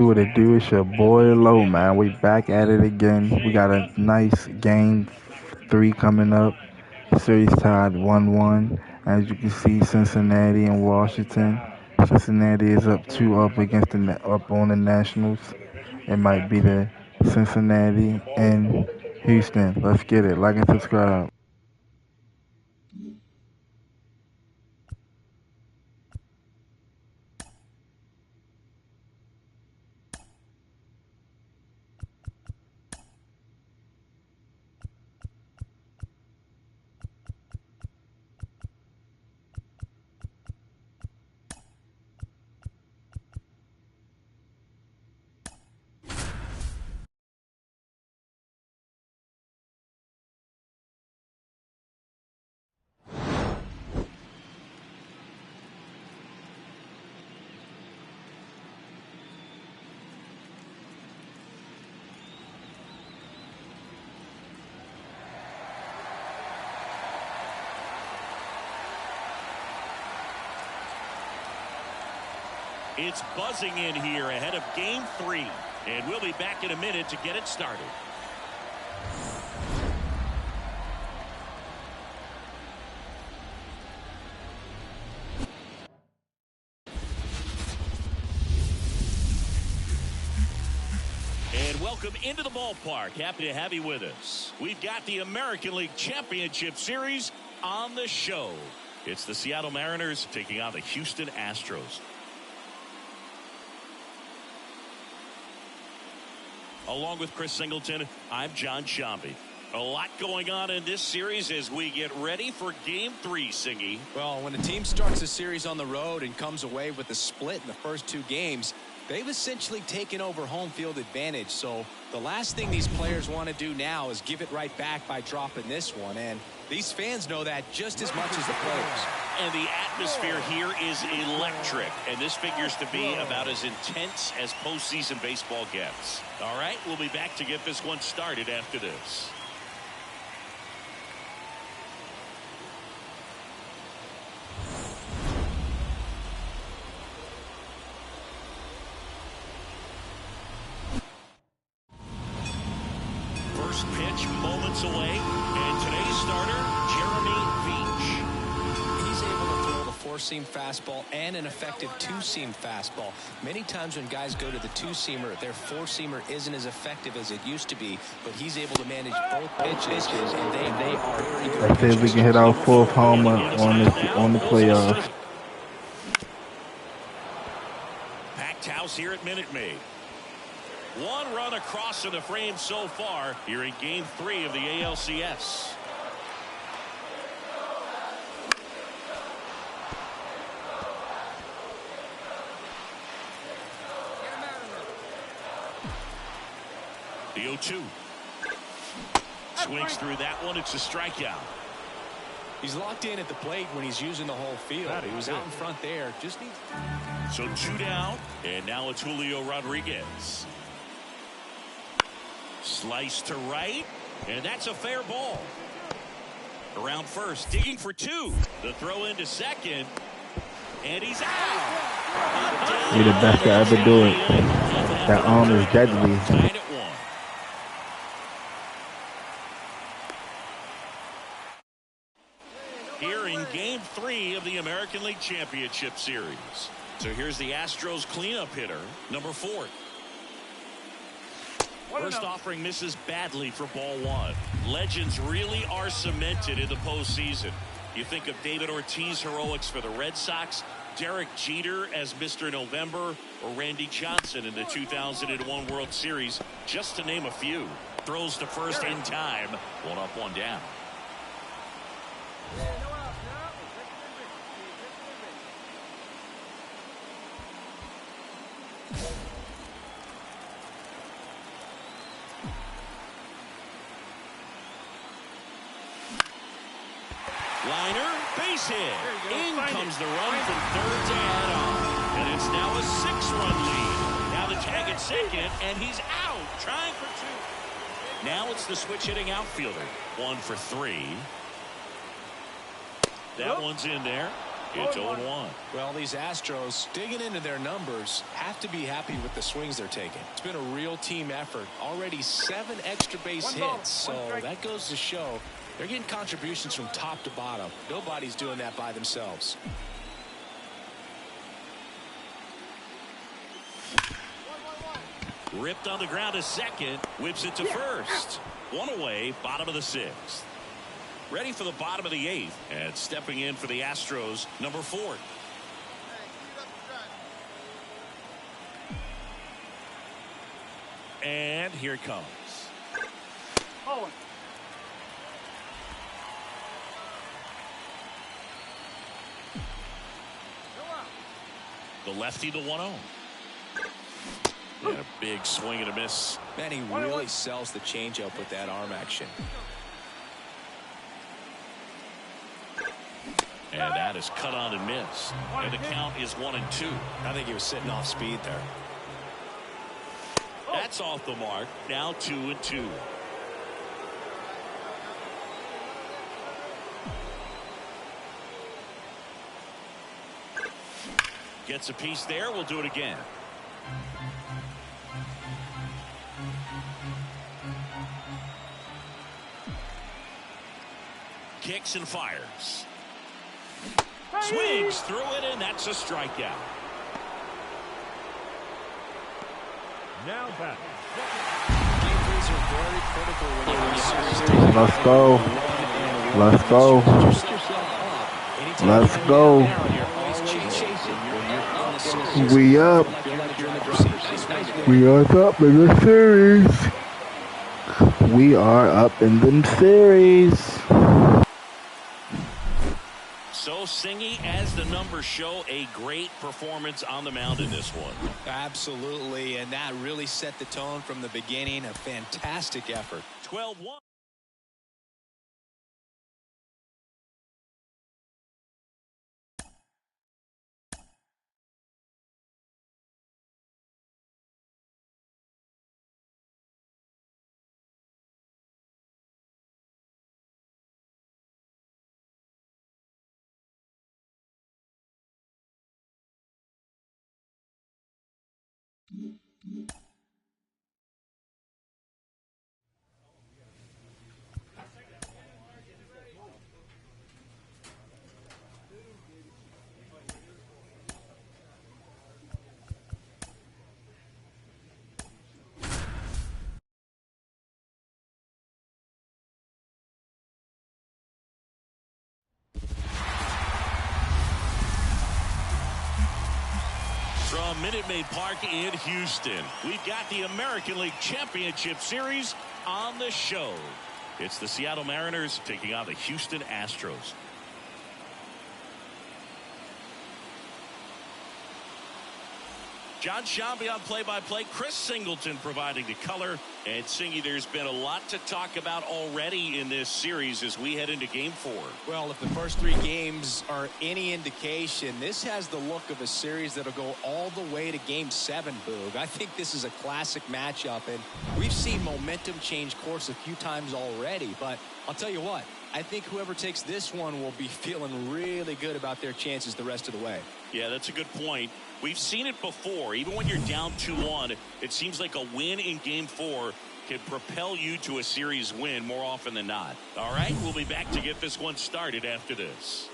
What it do? It's your boy Low, man. We back at it again. We got a nice game 3 coming up. Series tied 1-1. As you can see, Cincinnati and Washington. Cincinnati is up 2 up against up on the Nationals. It might be the Cincinnati and Houston. Let's get it. Like and subscribe. It's buzzing in here ahead of Game 3, and we'll be back in a minute to get it started. And welcome into the ballpark. Happy to have you with us. We've got the American League Championship Series on the show. It's the Seattle Mariners taking on the Houston Astros. Along with Chris Singleton, I'm John Shambi. A lot going on in this series as we get ready for Game 3, Singy. Well, when a team starts a series on the road and comes away with a split in the first 2 games, they've essentially taken over home field advantage. So the last thing these players want to do now is give it right back by dropping this one. And these fans know that just as much as the players. And the atmosphere here is electric. And this figures to be about as intense as postseason baseball gets. All right, we'll be back to get this one started after this. First pitch moments away, and today's starter, Jeremy Veach. He's able to throw the 4-seam fastball and an effective 2-seam fastball. Many times when guys go to the 2-seamer, their 4-seamer isn't as effective as it used to be, but he's able to manage both pitches, and they are very good. Let's see if we can hit our 4th homer on the playoffs. Packed house here at Minute Maid. 1 run across in the frame so far here in Game 3 of the ALCS. The 0-2. Swings through that one. It's a strikeout. He's locked in at the plate when he's using the whole field. He was out in front there. Just needs. So 2 down, and now it's Julio Rodriguez. Slice to right, and that's a fair ball. Around first, digging for 2. The throw into second, and he's out. You're the best to ever do it. That arm is deadly. Tied at 1. Here in Game 3 of the American League Championship Series. So here's the Astros cleanup hitter, number 4. First offering misses badly for ball 1. Legends really are cemented in the postseason. You think of David Ortiz heroics for the Red Sox, Derek Jeter as Mr. November, or Randy Johnson in the 2001 World Series, just to name a few. Throws to first in time. 1 up, 1 down. Liner, base hit. In comes the run from third to add on. And it's now a 6-run lead. Now the tag at second, and he's out, trying for 2. Now it's the switch-hitting outfielder. 1 for 3. That one's in there. It's 0-1. Well, these Astros, digging into their numbers, have to be happy with the swings they're taking. It's been a real team effort. Already 7 extra base hits, so that goes to show they're getting contributions from top to bottom. Nobody's doing that by themselves. Ripped on the ground to second, whips it to first. 1 away, bottom of the 6th. Ready for the bottom of the 8th, and stepping in for the Astros, number 4. And here it comes. The lefty, the 1-0. And a big swing and a miss. Man, he really sells the changeup with that arm action. And that is cut on and missed. And the count is 1-2. I think he was sitting off speed there. That's off the mark. Now 2-2. Gets a piece there. We'll do it again. Kicks and fires. Swings through it, and that's a strikeout. Now back. Games are very critical when you're in series. Let's go. Let's go. Let's go. We up. We are up in the series. We are up in the series. So Singy, as the numbers show, a great performance on the mound in this one. Absolutely, and that really set the tone from the beginning. A fantastic effort. 12-1. From Minute Maid Park in Houston, we've got the American League Championship Series on the show. It's the Seattle Mariners taking on the Houston Astros. John Shambi on play-by-play. Chris Singleton providing the color. And Singy, there's been a lot to talk about already in this series as we head into Game 4. Well, if the first 3 games are any indication, this has the look of a series that'll go all the way to Game 7, Boog. I think this is a classic matchup, and we've seen momentum change course a few times already. But I'll tell you what, I think whoever takes this one will be feeling really good about their chances the rest of the way. Yeah, that's a good point. We've seen it before. Even when you're down 2-1, it seems like a win in Game 4 can propel you to a series win more often than not. All right, we'll be back to get this one started after this.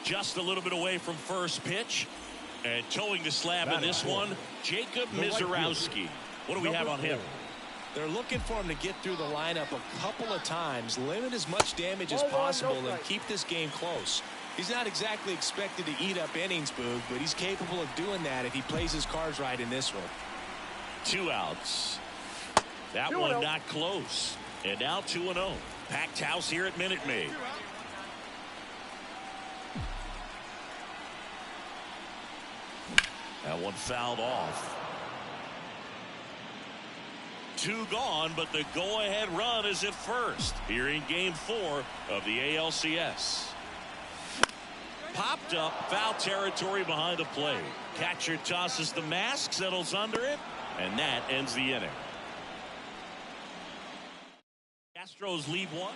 Just a little bit away from first pitch. And towing the slab in this one, Jacob Mizorowski. What do we have on him? They're looking for him to get through the lineup a couple of times, limit as much damage as possible, and keep this game close. He's not exactly expected to eat up innings, Boog, but he's capable of doing that if he plays his cards right in this one. 2 outs. That one not close. And now 2-0. Packed house here at Minute Maid. That one fouled off. 2 gone, but the go-ahead run is at first here in Game 4 of the ALCS. popped up. Foul territory behind the plate. Catcher tosses the mask, settles under it, and that ends the inning. Astros lead one.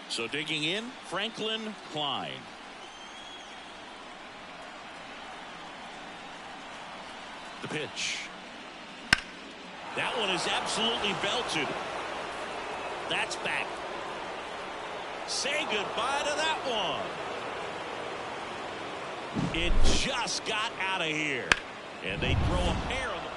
So digging in, Franklin Klein. The pitch. That one is absolutely belted. That's back. Say goodbye to that one. It just got out of here. And they throw a pair of them.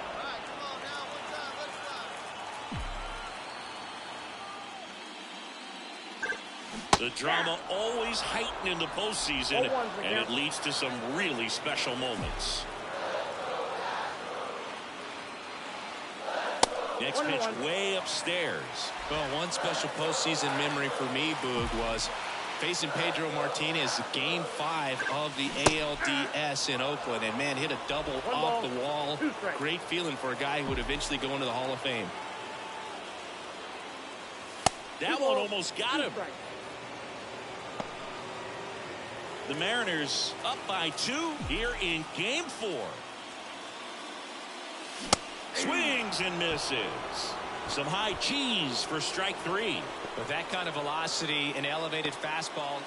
The drama always heightened in the postseason, and it leads to some really special moments. Next pitch way upstairs. Well, one special postseason memory for me, Boog, was facing Pedro Martinez game 5 of the ALDS in Oakland, and man, hit a double off the wall. Great feeling for a guy who would eventually go into the Hall of Fame. That one almost got him. The Mariners up by 2 here in game 4. Swings and misses. Some high cheese for strike 3. With that kind of velocity and elevated fastball.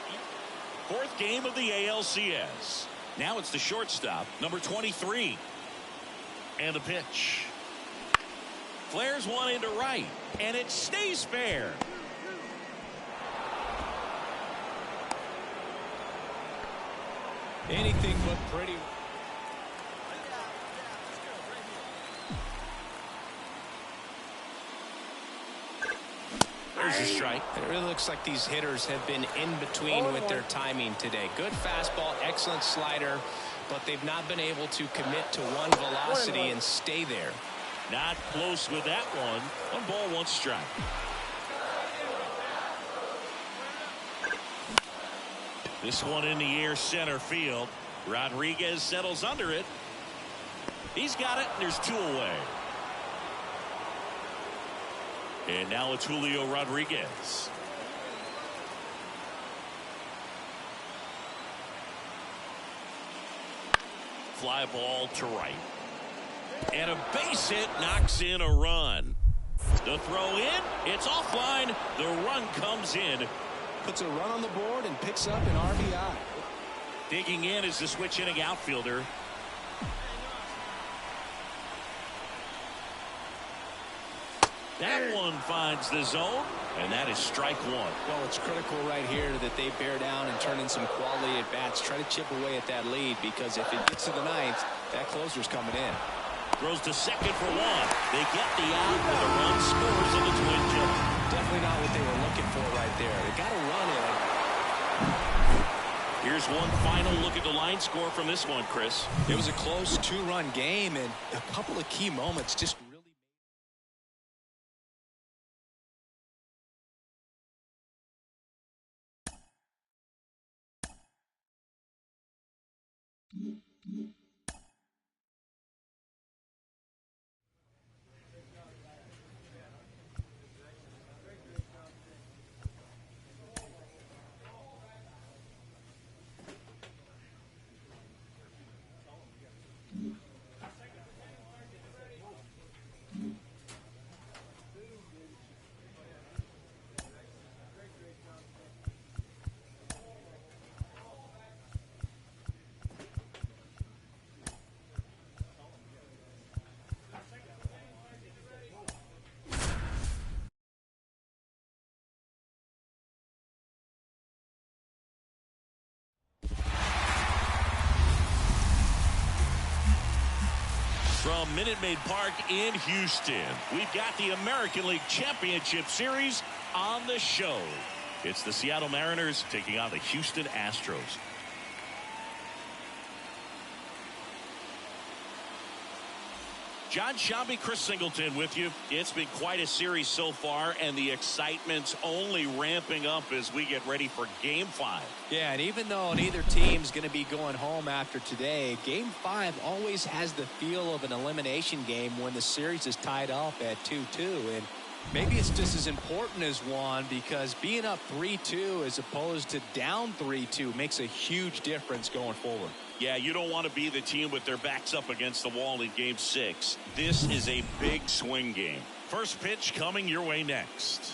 4th game of the ALCS. Now it's the shortstop, number 23. And the pitch. Flares one into right, and it stays fair. Anything but pretty. There's a strike. It really looks like these hitters have been in between with their timing today. Good fastball, excellent slider, but they've not been able to commit to one velocity and stay there. Not close with that one. 1 ball, 1 strike. This one in the air, center field. Rodriguez settles under it. He's got it, and there's 2 away. And now it's Julio Rodriguez. Fly ball to right. And a base hit knocks in a run. The throw in, it's offline. The run comes in. Puts a run on the board and picks up an RBI. Digging in is the switch inning outfielder. That one finds the zone, and that is strike 1. Well, it's critical right here that they bear down and turn in some quality at bats. Try to chip away at that lead, because if it gets to the 9th, that closer's coming in. Throws to second for 1. They get the out with a run, scores on the twin jump. Definitely not what they were looking for right there. They got a run in. Here's one final look at the line score from this one, Chris. It was a close 2-run game, and a couple of key moments just really. From Minute Maid Park in Houston, we've got the American League Championship Series on the show. It's the Seattle Mariners taking on the Houston Astros. John Shambi, Chris Singleton with you. It's been quite a series so far, and the excitement's only ramping up as we get ready for Game 5. Yeah, and even though neither team's going to be going home after today, Game 5 always has the feel of an elimination game when the series is tied up at 2-2. And Maybe it's just as important as one, because being up 3-2 as opposed to down 3-2 makes a huge difference going forward. Yeah, you don't want to be the team with their backs up against the wall in Game 6. This is a big swing game. First pitch coming your way next.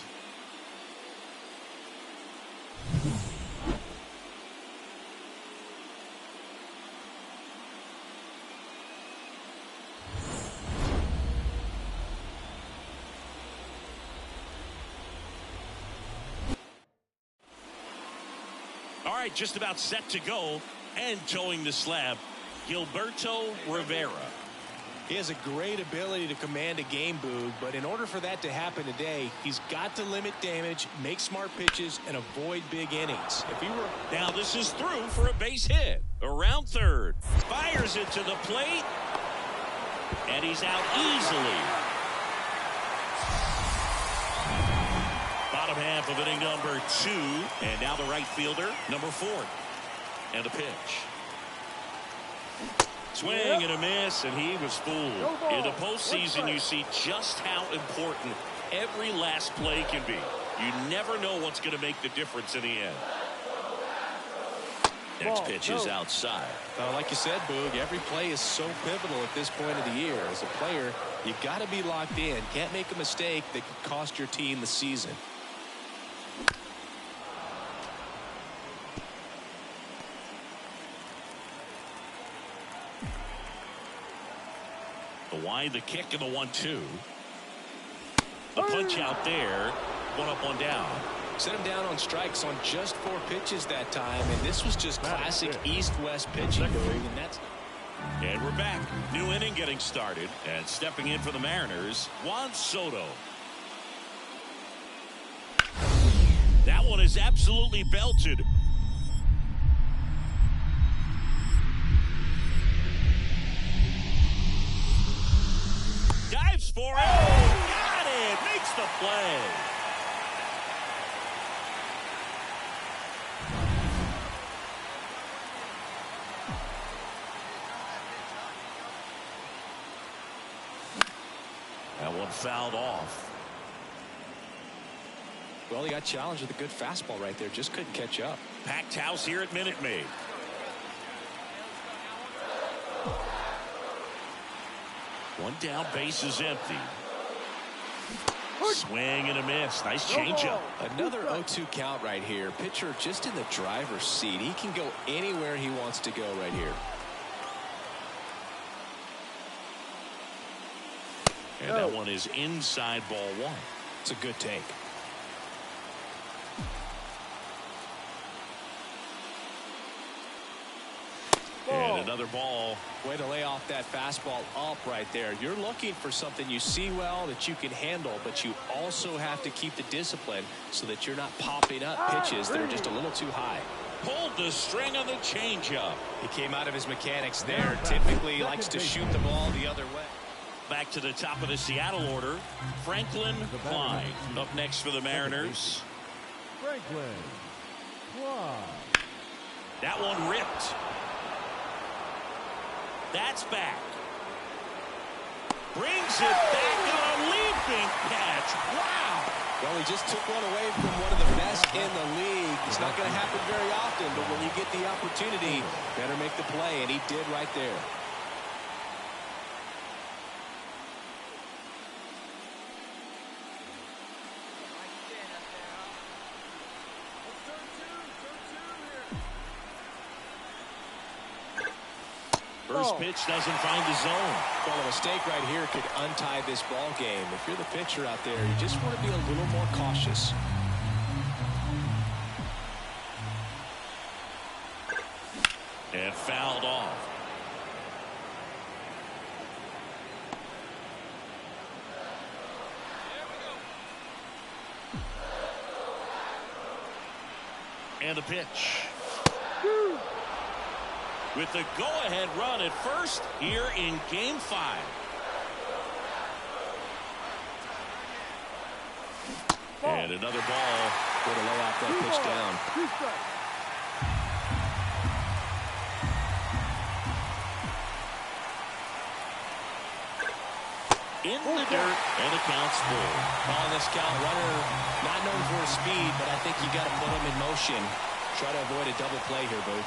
All right, just about set to go, and towing the slab, Gilberto Rivera. He has a great ability to command a game, Boog, but in order for that to happen today, he's got to limit damage, make smart pitches, and avoid big innings. If he were... Now this is through for a base hit. Around third. Fires it to the plate. And he's out easily. Bottom half of inning number 2. And now the right fielder, number 4. And a pitch. Swing and a miss, and he was fooled. In the postseason, you see just how important every last play can be. You never know what's going to make the difference in the end. Next pitch is outside. Like you said, Boog, every play is so pivotal at this point of the year. As a player, you got to be locked in. Can't make a mistake that could cost your team the season. The wide, the kick, and the 1-2. The punch out there. 1 up, 1 down. Set him down on strikes on just 4 pitches that time, and this was just classic East-West pitching. And we're back. New inning getting started, and stepping in for the Mariners, Juan Soto. That one is absolutely belted. Dives for it. Got it. Makes the play. That one fouled off. Well, he got challenged with a good fastball right there. Just couldn't catch up. Packed house here at Minute Maid. One down, base is empty. Swing and a miss. Nice changeup. Another 0-2 count right here. Pitcher just in the driver's seat. He can go anywhere he wants to go right here. And that one is inside, ball 1. It's a good take. And another ball. Way to lay off that fastball up right there. You're looking for something you see well that you can handle, but you also have to keep the discipline so that you're not popping up pitches that are just a little too high. Pulled the string on the changeup. He came out of his mechanics there. Typically likes to shoot the ball the other way. Back to the top of the Seattle order. Franklin Klein up next for the Mariners. Franklin Klein. That one ripped. That's back. Brings it back on a leaping catch. Wow. Well, he just took one away from one of the best in the league. It's not going to happen very often, but when you get the opportunity, better make the play, and he did right there. First pitch doesn't find the zone. Well, a mistake right here could untie this ball game. If you're the pitcher out there, you just want to be a little more cautious. And fouled off. And the pitch. With the go-ahead run at first here in Game 5. And another ball. Way to lay off that pitch down. the dirt, and the count's full. On this count, runner not known for his speed, but I think you got to put him in motion. Try to avoid a double play here, Boo.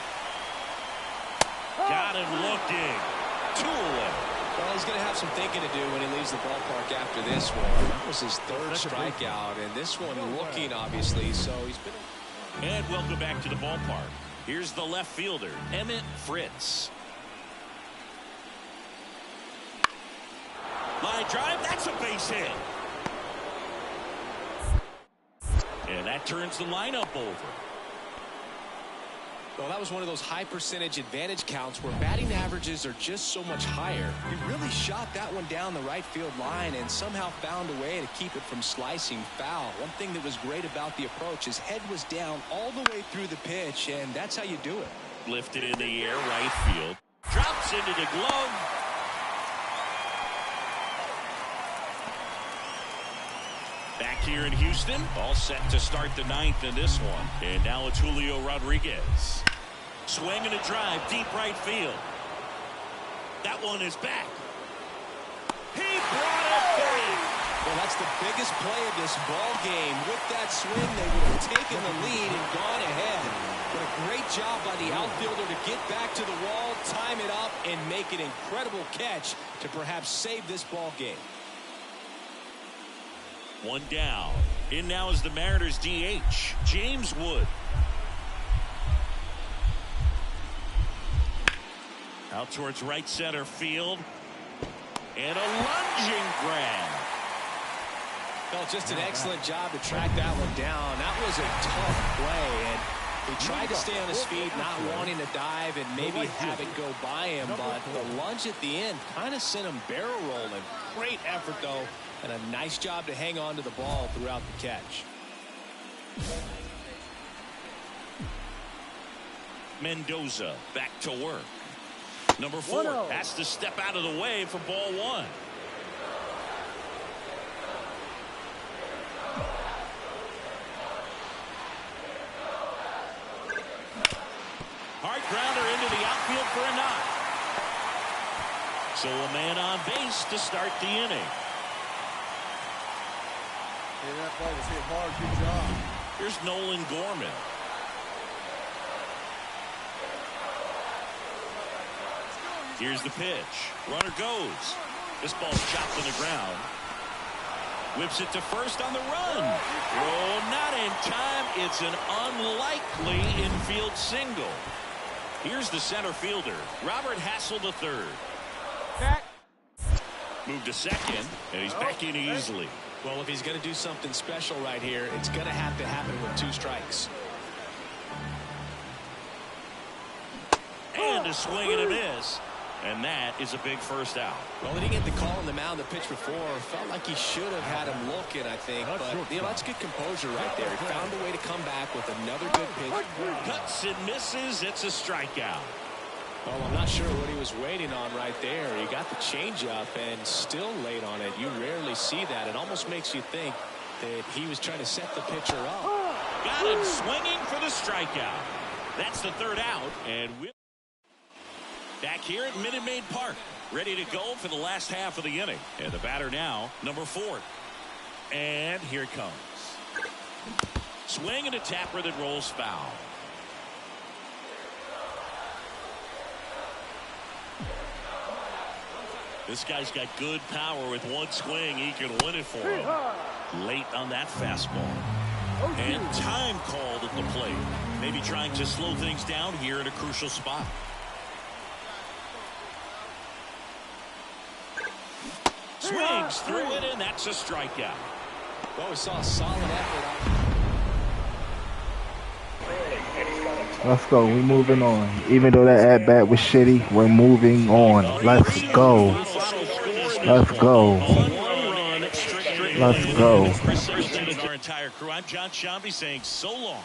Got him looking. 2 away. Well, he's going to have some thinking to do when he leaves the ballpark after this one. That was his 3rd strikeout, and this one looking, obviously, so he's been... And welcome back to the ballpark. Here's the left fielder, Emmett Fritz. Line drive, that's a base hit. And that turns the lineup over. Well, that was one of those high percentage advantage counts where batting averages are just so much higher. He really shot that one down the right field line and somehow found a way to keep it from slicing foul. One thing that was great about the approach, his head was down all the way through the pitch, and that's how you do it. Lifted in the air, right field. Drops into the glove. Back here in Houston, all set to start the 9th in this one. And now it's Julio Rodriguez. Swing and a drive, deep right field. That one is back. He brought it back. Well, that's the biggest play of this ball game. With that swing, they would have taken the lead and gone ahead. But a great job by the outfielder to get back to the wall, time it up, and make an incredible catch to perhaps save this ball game. 1 down. In now is the Mariners DH, James Wood. Out towards right center field. And a lunging grab. Well, just an excellent job to track that one down. That was a tough play, and he tried to stay on his feet, not wanting to dive and maybe have it go by him, but the lunge at the end kind of sent him barrel rolling. Great effort, though, and a nice job to hang on to the ball throughout the catch. Mendoza back to work. Number 4 has to step out of the way for ball 1. Hard grounder into the outfield for a knock. So a man on base to start the inning. Yeah, that ball was hit hard. Good job. Here's Nolan Gorman. Here's the pitch. Runner goes. This ball's chopped on the ground. Whips it to first on the run. Throw not in time. It's an unlikely infield single. Here's the center fielder, Robert Hassel III. Move to second, and he's back in easily. Well, if he's going to do something special right here, it's going to have to happen with 2 strikes. And a swing and a miss. And that is a big first out. Well, he didn't get the call on the mound the pitch before. Felt like he should have had him looking, I think. But, that's good composure right there. He found a way to come back with another good pitch. Cuts and misses. It's a strikeout. Well, I'm not sure what he was waiting on right there. He got the changeup and still late on it. You rarely see that. It almost makes you think that he was trying to set the pitcher up. Got him swinging for the strikeout. That's the 3rd out. And we're back here at Minute Maid Park, ready to go for the last half of the inning. And the batter now, number 4. And here it comes. Swing and a tapper that rolls foul. This guy's got good power. With one swing, he can win it for him. Late on that fastball. And time called at the plate. Maybe trying to slow things down here at a crucial spot. Swings through it, and that's a strikeout. Well, we saw a solid effort. Let's go. We're moving on. Even though that at-bat was shitty, we're moving on. Let's go. Let's go. Let's go. Our entire crew. I'm John Shambi saying so long.